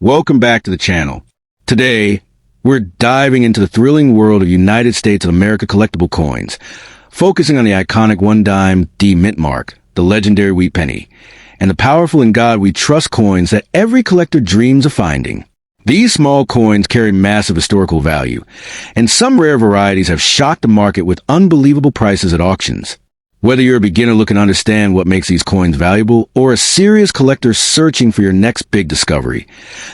Welcome back to the channel. Today, we're diving into the thrilling world of United States of America collectible coins, focusing on the iconic one-dime D mint mark, the legendary wheat penny, and the powerful in God we trust coins that every collector dreams of finding. These small coins carry massive historical value, and some rare varieties have shocked the market with unbelievable prices at auctions. Whether you're a beginner looking to understand what makes these coins valuable or a serious collector searching for your next big discovery,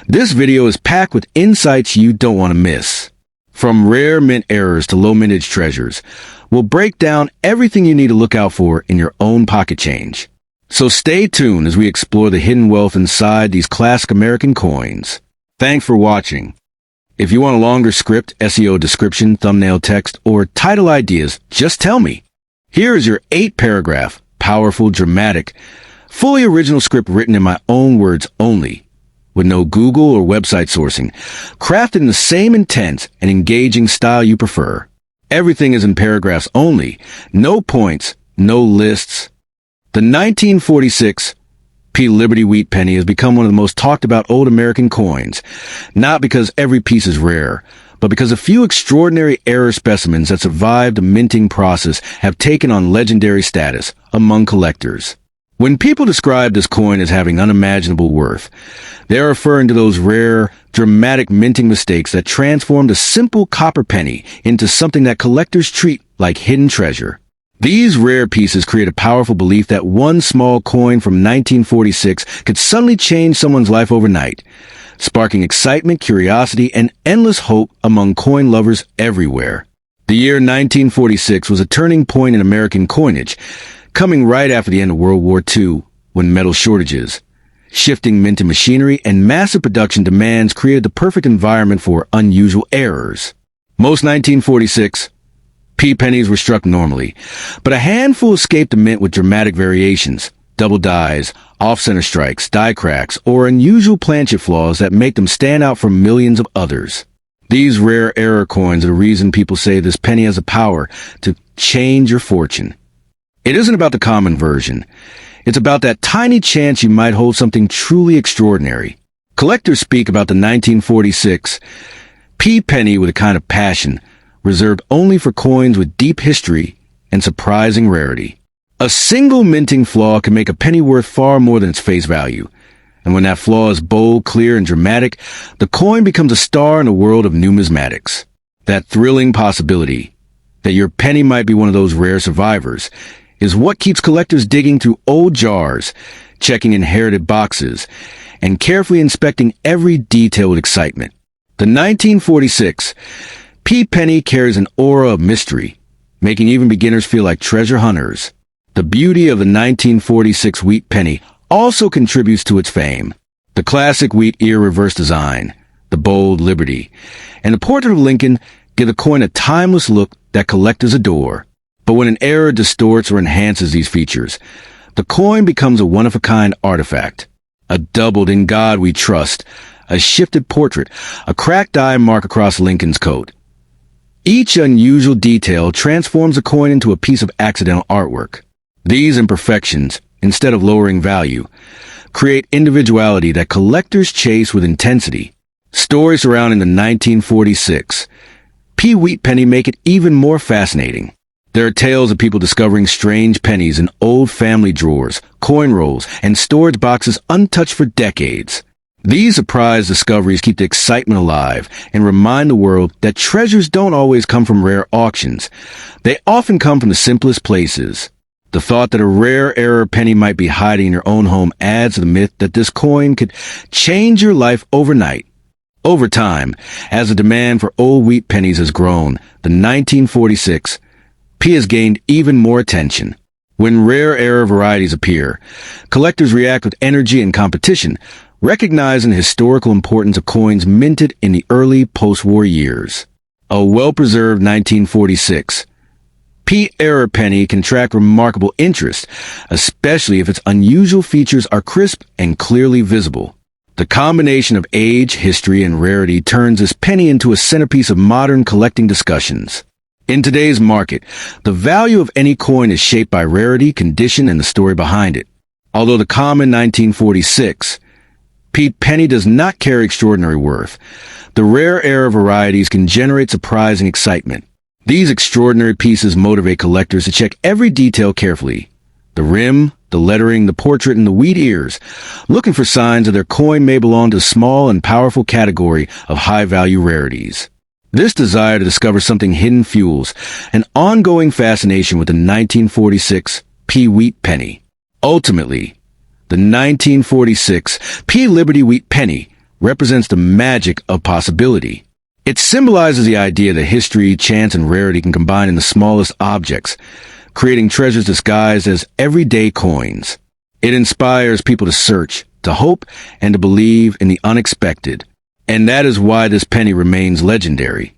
this video is packed with insights you don't want to miss. From rare mint errors to low mintage treasures, we'll break down everything you need to look out for in your own pocket change. So stay tuned as we explore the hidden wealth inside these classic American coins. Thanks for watching. If you want a longer script, SEO description, thumbnail text, or title ideas, just tell me. Here is your 8-paragraph, powerful, dramatic, fully original script written in my own words only, with no Google or website sourcing, crafted in the same intense and engaging style you prefer. Everything is in paragraphs only, no points, no lists. The 1946 P. Liberty Wheat Penny has become one of the most talked about old American coins, not because every piece is rare, but because a few extraordinary error specimens that survived the minting process have taken on legendary status among collectors. When people describe this coin as having unimaginable worth, they're referring to those rare, dramatic minting mistakes that transformed a simple copper penny into something that collectors treat like hidden treasure. These rare pieces create a powerful belief that one small coin from 1946 could suddenly change someone's life overnight, sparking excitement, curiosity, and endless hope among coin lovers everywhere. The year 1946 was a turning point in American coinage, coming right after the end of World War II, when metal shortages, shifting minting machinery, and massive production demands created the perfect environment for unusual errors. Most 1946 P pennies were struck normally, but a handful escaped the mint with dramatic variations, double dies, off-center strikes, die cracks, or unusual planchet flaws that make them stand out from millions of others. These rare error coins are the reason people say this penny has the power to change your fortune. It isn't about the common version. It's about that tiny chance you might hold something truly extraordinary. Collectors speak about the 1946 P penny with a kind of passion, reserved only for coins with deep history and surprising rarity. A single minting flaw can make a penny worth far more than its face value. And when that flaw is bold, clear, and dramatic, the coin becomes a star in the world of numismatics. That thrilling possibility that your penny might be one of those rare survivors is what keeps collectors digging through old jars, checking inherited boxes, and carefully inspecting every detail with excitement. The 1946 P penny carries an aura of mystery, making even beginners feel like treasure hunters. The beauty of the 1946 wheat penny also contributes to its fame. The classic wheat ear reverse design, the bold Liberty, and the portrait of Lincoln give the coin a timeless look that collectors adore. But when an error distorts or enhances these features, the coin becomes a one-of-a-kind artifact. A doubled "In God We Trust," a shifted portrait, a cracked die mark across Lincoln's coat. Each unusual detail transforms the coin into a piece of accidental artwork. These imperfections, instead of lowering value, create individuality that collectors chase with intensity. Stories surrounding the 1946 P wheat penny make it even more fascinating. There are tales of people discovering strange pennies in old family drawers, coin rolls, and storage boxes untouched for decades. These surprise discoveries keep the excitement alive and remind the world that treasures don't always come from rare auctions. They often come from the simplest places. The thought that a rare error penny might be hiding in your own home adds to the myth that this coin could change your life overnight. Over time, as the demand for old wheat pennies has grown, the 1946 P has gained even more attention. When rare error varieties appear, collectors react with energy and competition, recognizing the historical importance of coins minted in the early post-war years. A well-preserved 1946 P error penny can attract remarkable interest, especially if its unusual features are crisp and clearly visible. The combination of age, history, and rarity turns this penny into a centerpiece of modern collecting discussions. In today's market, the value of any coin is shaped by rarity, condition, and the story behind it. Although the common 1946 Pete, penny does not carry extraordinary worth. The rare air varieties can generate surprising excitement. These extraordinary pieces motivate collectors to check every detail carefully. The rim, the lettering, the portrait, and the wheat ears, looking for signs that their coin may belong to a small and powerful category of high-value rarities. This desire to discover something hidden fuels an ongoing fascination with the 1946 P. Wheat penny. Ultimately, the 1946 P. Liberty Wheat penny represents the magic of possibility. It symbolizes the idea that history, chance, and rarity can combine in the smallest objects, creating treasures disguised as everyday coins. It inspires people to search, to hope, and to believe in the unexpected. And that is why this penny remains legendary.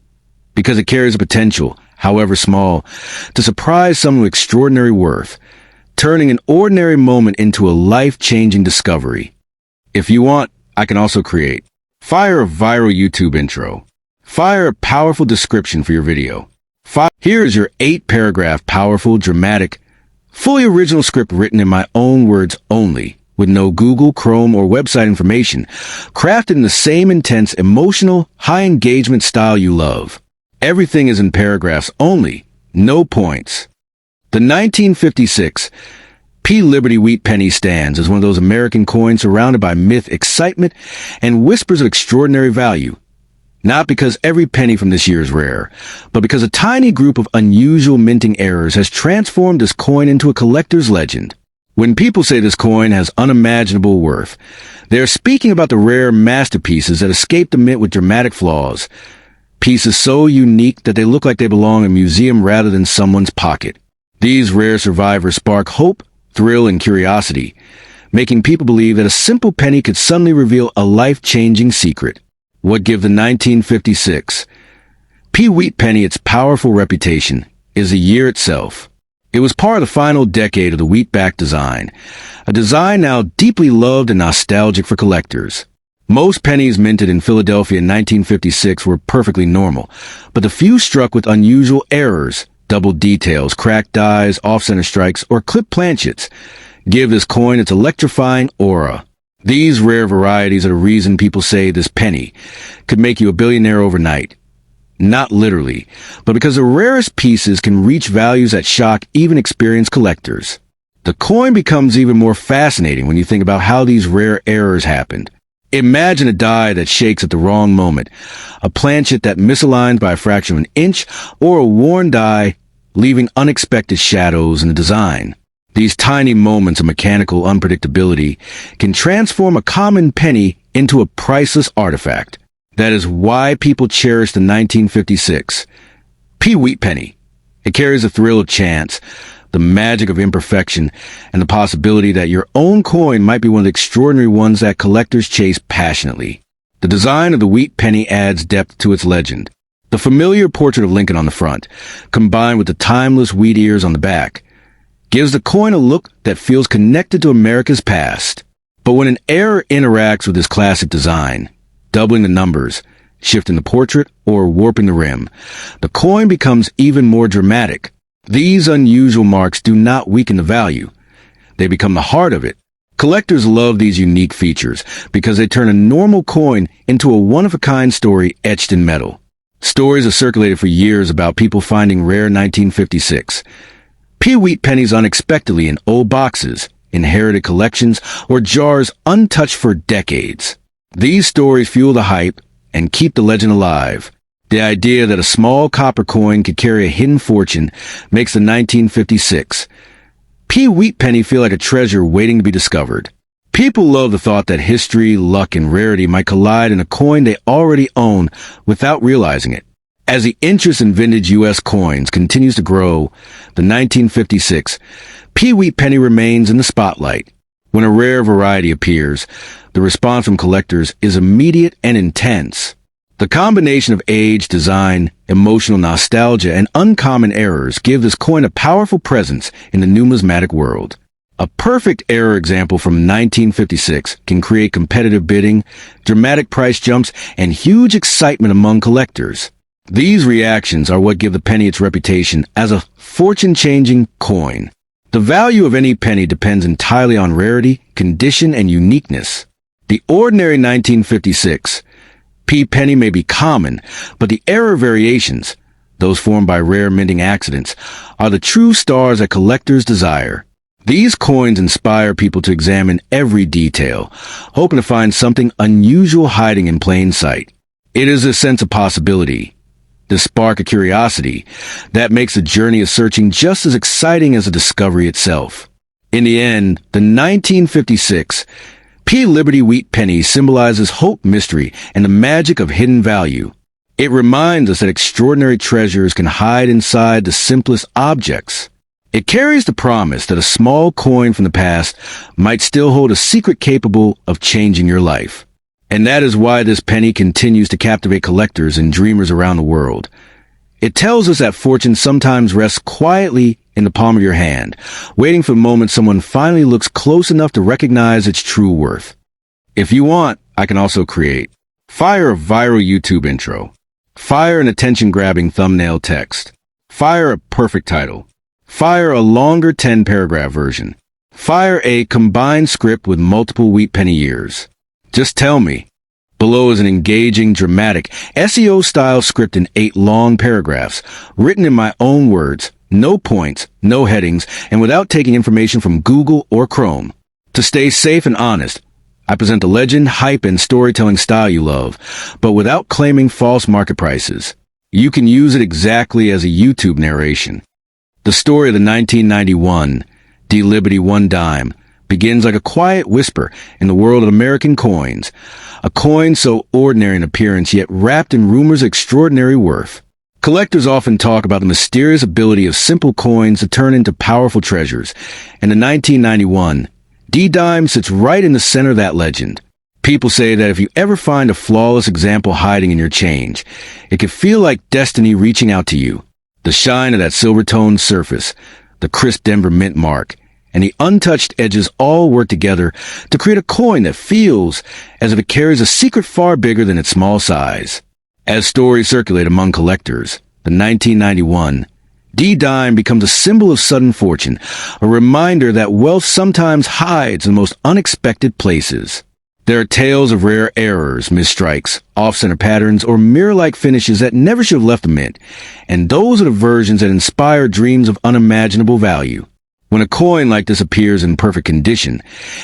Because it carries a potential, however small, to surprise someone with extraordinary worth, turning an ordinary moment into a life-changing discovery. If you want, I can also create. Fire a viral YouTube intro. Fire a powerful description for your video. Here is your 8-paragraph, powerful, dramatic, fully original script written in my own words only, with no Google, Chrome, or website information, crafted in the same intense, emotional, high-engagement style you love. Everything is in paragraphs only, no points. The 1956 P. Liberty Wheat penny stands as one of those American coins surrounded by myth, excitement, and whispers of extraordinary value. Not because every penny from this year is rare, but because a tiny group of unusual minting errors has transformed this coin into a collector's legend. When people say this coin has unimaginable worth, they are speaking about the rare masterpieces that escape the mint with dramatic flaws. Pieces so unique that they look like they belong in a museum rather than someone's pocket. These rare survivors spark hope, thrill, and curiosity, making people believe that a simple penny could suddenly reveal a life-changing secret. What gives the 1956 P. Wheat penny its powerful reputation is the year itself. It was part of the final decade of the wheat-backed design, a design now deeply loved and nostalgic for collectors. Most pennies minted in Philadelphia in 1956 were perfectly normal, but the few struck with unusual errors, doubled details, cracked dies, off-center strikes, or clipped planchets, give this coin its electrifying aura. These rare varieties are the reason people say this penny could make you a billionaire overnight. Not literally, but because the rarest pieces can reach values that shock even experienced collectors. The coin becomes even more fascinating when you think about how these rare errors happened. Imagine a die that shakes at the wrong moment, a planchet that misaligns by a fraction of an inch, or a worn die leaving unexpected shadows in the design. These tiny moments of mechanical unpredictability can transform a common penny into a priceless artifact. That is why people cherish the 1956 P. Wheat penny. It carries the thrill of chance, the magic of imperfection, and the possibility that your own coin might be one of the extraordinary ones that collectors chase passionately. The design of the wheat penny adds depth to its legend. The familiar portrait of Lincoln on the front, combined with the timeless wheat ears on the back, gives the coin a look that feels connected to America's past. But when an error interacts with this classic design, doubling the numbers, shifting the portrait, or warping the rim, the coin becomes even more dramatic. These unusual marks do not weaken the value. They become the heart of it. Collectors love these unique features because they turn a normal coin into a one-of-a-kind story etched in metal. Stories have circulated for years about people finding rare 1956 P. Wheat pennies unexpectedly in old boxes, inherited collections, or jars untouched for decades. These stories fuel the hype and keep the legend alive. The idea that a small copper coin could carry a hidden fortune makes the 1956 P. Wheat penny feel like a treasure waiting to be discovered. People love the thought that history, luck, and rarity might collide in a coin they already own without realizing it. As the interest in vintage U.S. coins continues to grow, the 1956 P. Wheat penny remains in the spotlight. When a rare variety appears, the response from collectors is immediate and intense. The combination of age, design, emotional nostalgia, and uncommon errors give this coin a powerful presence in the numismatic world. A perfect error example from 1956 can create competitive bidding, dramatic price jumps, and huge excitement among collectors. These reactions are what give the penny its reputation as a fortune-changing coin. The value of any penny depends entirely on rarity, condition, and uniqueness. The ordinary 1956 P penny may be common, but the error variations, those formed by rare minting accidents, are the true stars that collectors desire. These coins inspire people to examine every detail, hoping to find something unusual hiding in plain sight. It is a sense of possibility, the spark of curiosity, that makes the journey of searching just as exciting as the discovery itself. In the end, the 1956 P. Liberty Wheat Penny symbolizes hope, mystery, and the magic of hidden value. It reminds us that extraordinary treasures can hide inside the simplest objects. It carries the promise that a small coin from the past might still hold a secret capable of changing your life. And that is why this penny continues to captivate collectors and dreamers around the world. It tells us that fortune sometimes rests quietly in the palm of your hand, waiting for the moment someone finally looks close enough to recognize its true worth. If you want, I can also create. Fire a viral YouTube intro. Fire an attention-grabbing thumbnail text. Fire a perfect title. Fire a longer 10-paragraph version. Fire a combined script with multiple wheat penny years. Just tell me. Below is an engaging, dramatic, SEO-style script in 8 long paragraphs, written in my own words, no points, no headings, and without taking information from Google or Chrome. To stay safe and honest, I present the legend, hype, and storytelling style you love, but without claiming false market prices. You can use it exactly as a YouTube narration. The story of the 1991 D. Liberty 1 dime begins like a quiet whisper in the world of American coins, a coin so ordinary in appearance yet wrapped in rumors of extraordinary worth. Collectors often talk about the mysterious ability of simple coins to turn into powerful treasures, and the 1991 D dime sits right in the center of that legend. People say that if you ever find a flawless example hiding in your change, it can feel like destiny reaching out to you. The shine of that silver-toned surface, the crisp Denver mint mark, and the untouched edges all work together to create a coin that feels as if it carries a secret far bigger than its small size. As stories circulate among collectors, the 1991 D dime becomes a symbol of sudden fortune, a reminder that wealth sometimes hides in the most unexpected places. There are tales of rare errors, misstrikes, off-center patterns, or mirror-like finishes that never should have left the mint, and those are the versions that inspire dreams of unimaginable value. When a coin like this appears in perfect condition,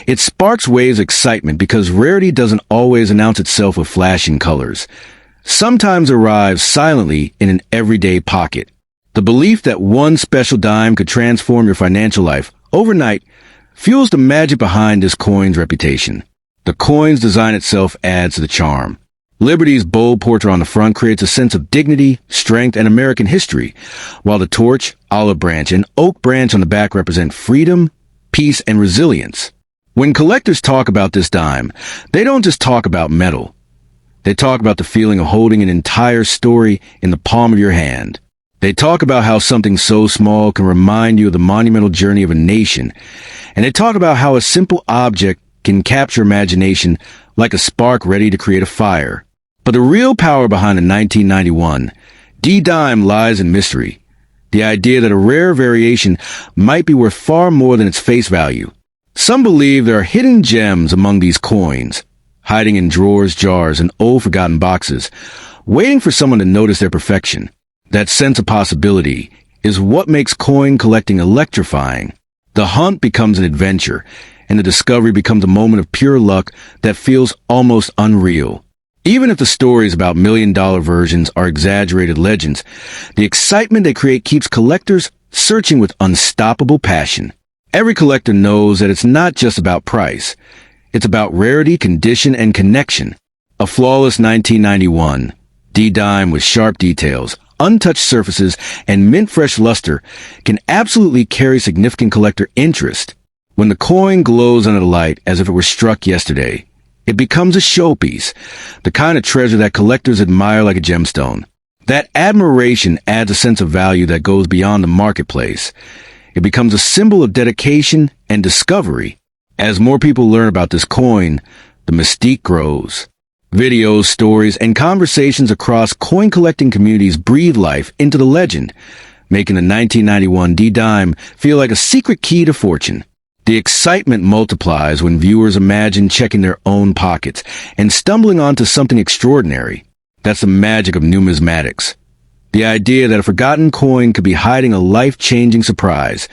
it sparks waves of excitement because rarity doesn't always announce itself with flashing colors. Sometimes it arrives silently in an everyday pocket. The belief that one special dime could transform your financial life overnight fuels the magic behind this coin's reputation. The coin's design itself adds to the charm. Liberty's bold portrait on the front creates a sense of dignity, strength, and American history, while the torch, olive branch, and oak branch on the back represent freedom, peace, and resilience. When collectors talk about this dime, they don't just talk about metal. They talk about the feeling of holding an entire story in the palm of your hand. They talk about how something so small can remind you of the monumental journey of a nation, and they talk about how a simple object can capture imagination like a spark ready to create a fire. But the real power behind the 1991 D dime lies in mystery. The idea that a rare variation might be worth far more than its face value. Some believe there are hidden gems among these coins, hiding in drawers, jars, and old forgotten boxes, waiting for someone to notice their perfection. That sense of possibility is what makes coin collecting electrifying. The hunt becomes an adventure, and the discovery becomes a moment of pure luck that feels almost unreal. Even if the stories about million-dollar versions are exaggerated legends, the excitement they create keeps collectors searching with unstoppable passion. Every collector knows that it's not just about price. It's about rarity, condition, and connection. A flawless 1991 D dime with sharp details, untouched surfaces, and mint-fresh luster can absolutely carry significant collector interest. When the coin glows under the light as if it were struck yesterday, it becomes a showpiece, the kind of treasure that collectors admire like a gemstone. That admiration adds a sense of value that goes beyond the marketplace. It becomes a symbol of dedication and discovery. As more people learn about this coin, the mystique grows. Videos, stories, and conversations across coin collecting communities breathe life into the legend, making the 1991 D dime feel like a secret key to fortune. The excitement multiplies when viewers imagine checking their own pockets and stumbling onto something extraordinary. That's the magic of numismatics. The idea that a forgotten coin could be hiding a life-changing surprise,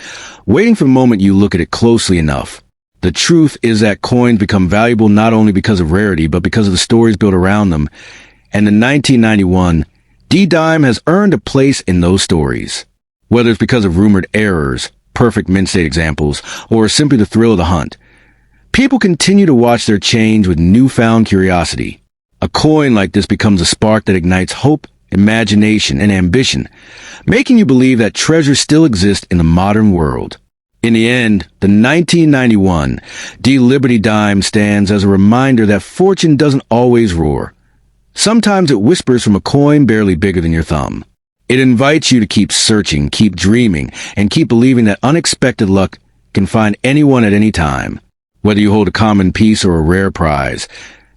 waiting for the moment you look at it closely enough. The truth is that coins become valuable not only because of rarity, but because of the stories built around them. And in 1991, D-Dime has earned a place in those stories. Whether it's because of rumored errors, perfect mint state examples, or simply the thrill of the hunt, people continue to watch their change with newfound curiosity. A coin like this becomes a spark that ignites hope, imagination, and ambition, making you believe that treasures still exist in the modern world. In the end, the 1991 D Liberty Dime stands as a reminder that fortune doesn't always roar. Sometimes it whispers from a coin barely bigger than your thumb. It invites you to keep searching, keep dreaming, and keep believing that unexpected luck can find anyone at any time. Whether you hold a common piece or a rare prize,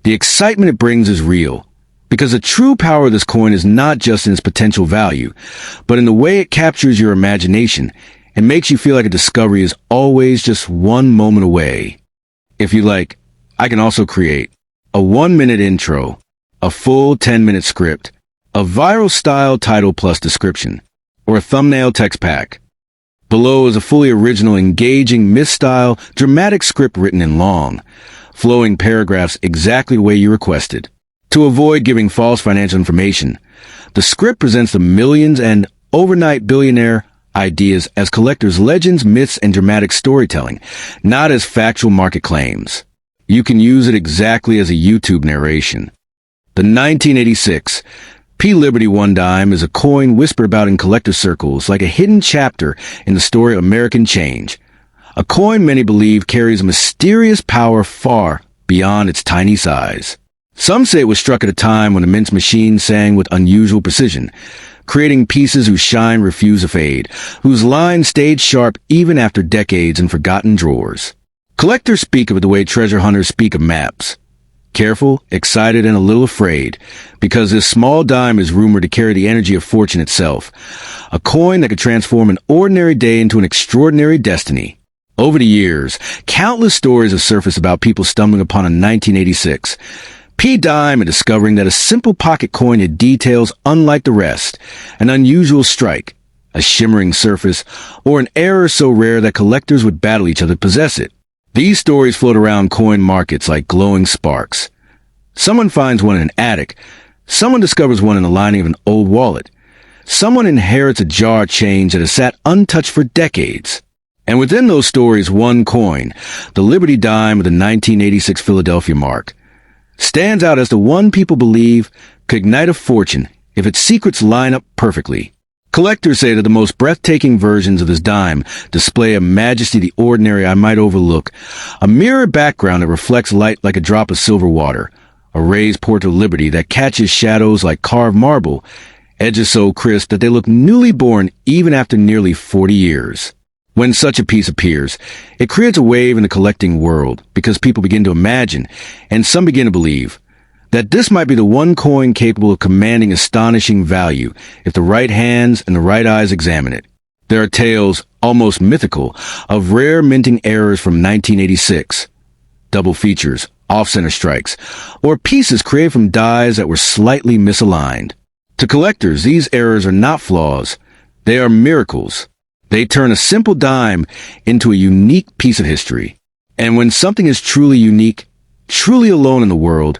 the excitement it brings is real. Because the true power of this coin is not just in its potential value, but in the way it captures your imagination and makes you feel like a discovery is always just one moment away. If you like, I can also create a 1-minute intro, a full 10-minute script, a viral style title plus description, or a thumbnail text pack. Below is a fully original, engaging, myth-style, dramatic script written in long, flowing paragraphs exactly the way you requested. To avoid giving false financial information, the script presents the millions and overnight billionaire ideas as collectors' legends, myths, and dramatic storytelling, not as factual market claims. You can use it exactly as a YouTube narration. The 1986 P. Liberty 1 dime is a coin whispered about in collector circles like a hidden chapter in the story of American change. A coin many believe carries a mysterious power far beyond its tiny size. Some say it was struck at a time when the mint's machine sang with unusual precision, creating pieces whose shine refused to fade, whose lines stayed sharp even after decades in forgotten drawers. Collectors speak of it the way treasure hunters speak of maps. Careful, excited, and a little afraid, because this small dime is rumored to carry the energy of fortune itself, a coin that could transform an ordinary day into an extraordinary destiny. Over the years, countless stories have surfaced about people stumbling upon a 1986 P dime and discovering that a simple pocket coin had details unlike the rest, an unusual strike, a shimmering surface, or an error so rare that collectors would battle each other to possess it. These stories float around coin markets like glowing sparks. Someone finds one in an attic. Someone discovers one in the lining of an old wallet. Someone inherits a jar of change that has sat untouched for decades. And within those stories, one coin, the Liberty Dime of the 1986 Philadelphia mark, stands out as the one people believe could ignite a fortune if its secrets line up perfectly. Collectors say that the most breathtaking versions of this dime display a majesty the ordinary eye might overlook, a mirror background that reflects light like a drop of silver water, a raised portrait of liberty that catches shadows like carved marble, edges so crisp that they look newly born even after nearly 40 years. When such a piece appears, it creates a wave in the collecting world because people begin to imagine, and some begin to believe, that this might be the one coin capable of commanding astonishing value if the right hands and the right eyes examine it. There are tales, almost mythical, of rare minting errors from 1986, double features, off-center strikes, or pieces created from dies that were slightly misaligned. To collectors, these errors are not flaws, they are miracles. They turn a simple dime into a unique piece of history. And when something is truly unique, truly alone in the world,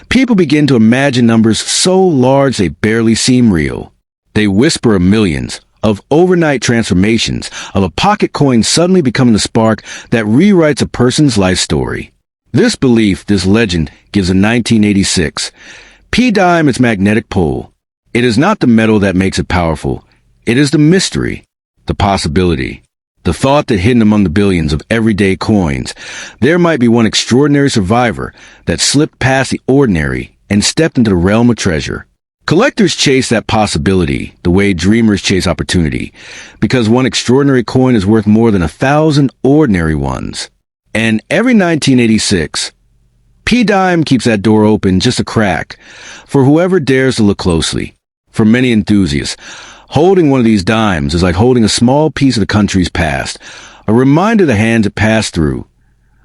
people begin to imagine numbers so large they barely seem real. They whisper of millions, of overnight transformations, of a pocket coin suddenly becoming the spark that rewrites a person's life story. This belief, this legend, gives a 1986 P dime its magnetic pull. It is not the metal that makes it powerful. It is the mystery, the possibility. The thought that hidden among the billions of everyday coins, there might be one extraordinary survivor that slipped past the ordinary and stepped into the realm of treasure. Collectors chase that possibility the way dreamers chase opportunity, because one extraordinary coin is worth more than 1,000 ordinary ones. And every 1986, P dime keeps that door open just a crack for whoever dares to look closely. For many enthusiasts, holding one of these dimes is like holding a small piece of the country's past, A reminder of the hands it passed through,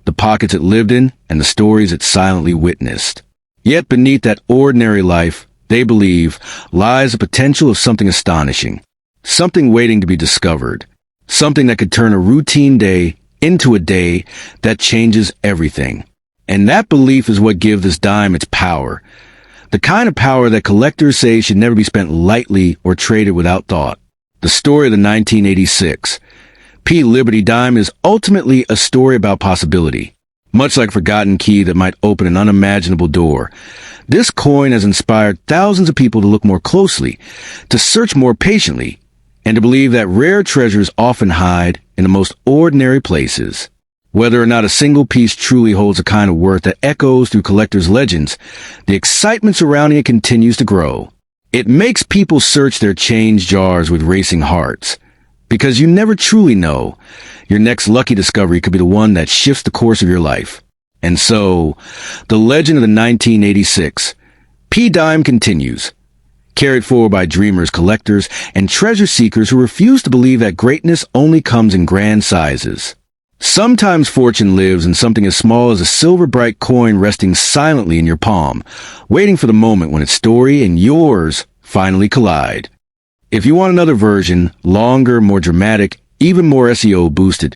the pockets it lived in, and the stories it silently witnessed. Yet beneath that ordinary life, they believe, lies the potential of something astonishing, something waiting to be discovered, something that could turn a routine day into a day that changes everything. And that belief is what gives this dime its power. The kind of power that collectors say should never be spent lightly or traded without thought. The story of the 1986 P. Liberty dime is ultimately a story about possibility. Much like a forgotten key that might open an unimaginable door, this coin has inspired thousands of people to look more closely, to search more patiently, and to believe that rare treasures often hide in the most ordinary places. Whether or not a single piece truly holds a kind of worth that echoes through collectors' legends, the excitement surrounding it continues to grow. It makes people search their change jars with racing hearts. Because you never truly know, your next lucky discovery could be the one that shifts the course of your life. And so, the legend of the 1986 P dime continues, carried forward by dreamers, collectors, and treasure seekers who refuse to believe that greatness only comes in grand sizes. Sometimes fortune lives in something as small as a silver-bright coin resting silently in your palm, waiting for the moment when its story and yours finally collide. If you want another version, longer, more dramatic, even more SEO boosted,